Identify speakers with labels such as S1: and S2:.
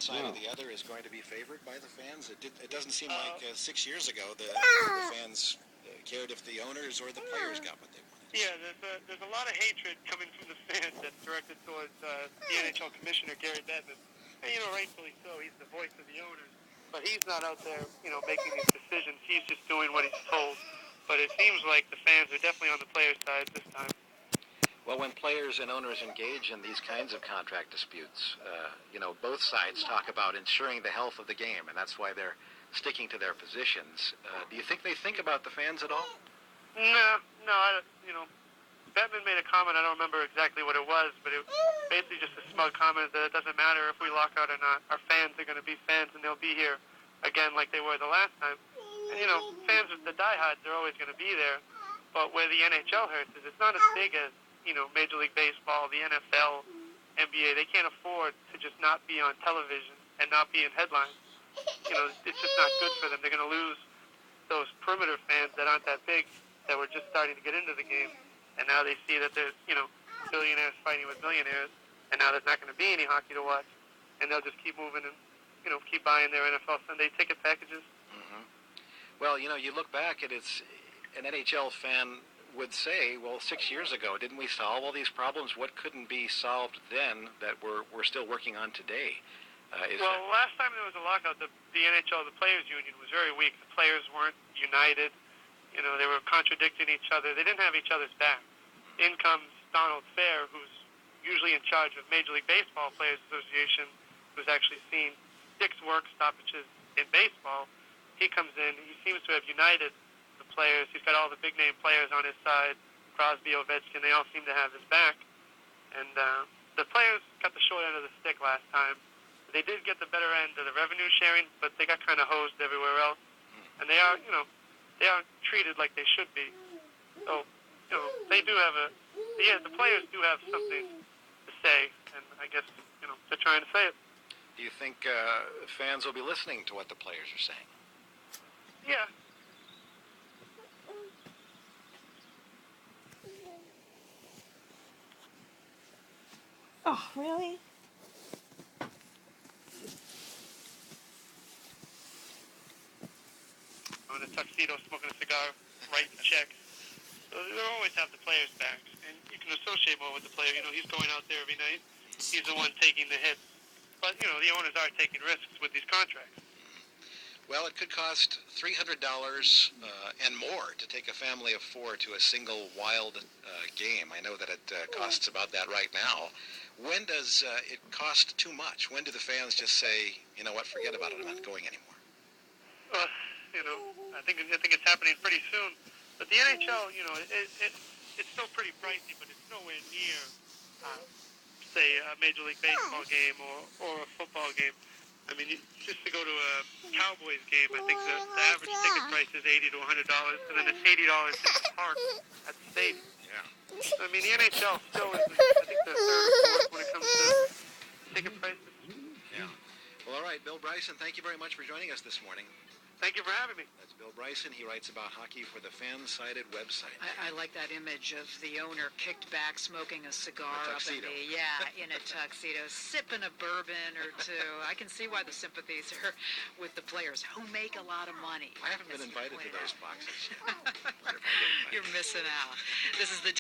S1: side or the other is going to be favored by the fans? It doesn't seem like 6 years ago the fans cared if the owners or the players got what they wanted.
S2: Yeah, there's a lot of hatred coming from the fans that's directed towards the NHL Commissioner, Gary Bettman. And, rightfully so. He's the voice of the owners. But he's not out there, making these decisions. He's just doing what he's told. But it seems like the fans are definitely on the players' side this time.
S1: Well, when players and owners engage in these kinds of contract disputes, both sides talk about ensuring the health of the game, and that's why they're sticking to their positions. Do you think they think about the fans at all?
S2: No. Bettman made a comment, I don't remember exactly what it was, but it was basically just a smug comment that it doesn't matter if we lock out or not. Our fans are going to be fans, and they'll be here again like they were the last time. And, fans, the diehards, are always going to be there. But where the NHL hurts is it's not as big as, Major League Baseball, the NFL, NBA. They can't afford to just not be on television and not be in headlines. It's just not good for them. They're going to lose those perimeter fans that aren't that big, that were just starting to get into the game. And now they see that there's, billionaires fighting with millionaires, and now there's not going to be any hockey to watch. And they'll just keep moving and, keep buying their NFL Sunday ticket packages.
S1: Mm-hmm. Well, you look back at an NHL fan would say, well, 6 years ago, didn't we solve all these problems? What couldn't be solved then that we're still working on today?
S2: Last time there was a lockout, the NHL, the Players Union, was very weak. The players weren't united. They were contradicting each other. They didn't have each other's back. In comes Donald Fair, who's usually in charge of Major League Baseball Players Association, who's actually seen 6 work stoppages in baseball. He comes in. He seems to have united the players. He's got all the big-name players on his side. Crosby, Ovechkin, they all seem to have his back. And the players got the short end of the stick last time. They did get the better end of the revenue sharing, but they got kind of hosed everywhere else. And they are, they aren't treated like they should be. So, they do have the players do have something to say, and I guess, they're trying to say it.
S1: Do you think fans will be listening to what the players are saying?
S2: Yeah.
S3: Oh, really?
S2: In a tuxedo, smoking a cigar, writing checks. So they'll always have the players' backs, and you can associate more with the player. He's going out there every night. He's the one taking the hits. But, the owners are taking risks with these contracts.
S1: Well, it could cost $300 and more to take a family of 4 to a single wild game. I know that it costs about that right now. When does it cost too much? When do the fans just say, you know what, forget about it, I'm not going anymore?
S2: I think it's happening pretty soon. But the NHL, it's still pretty pricey, but it's nowhere near, say, a Major League Baseball game or a football game. I mean, just to go to a Cowboys game, I think the average ticket price is $80 to $100, and then it's $80 in the park at the stadium.
S1: Yeah.
S2: I mean, the NHL still is, I think, the third or fourth when it comes to ticket prices.
S1: Yeah. Well, all right, Bill Bryson, thank you very much for joining us this morning.
S2: Thank you for having me.
S1: That's Bill Bryson. He writes about hockey for the Fan-Sided website.
S4: I like that image of the owner kicked back, smoking a cigar up in in a tuxedo, sipping a bourbon or two. I can see why the sympathies are with the players who make a lot of money.
S1: I haven't been invited to those boxes.
S4: You're missing out. This is the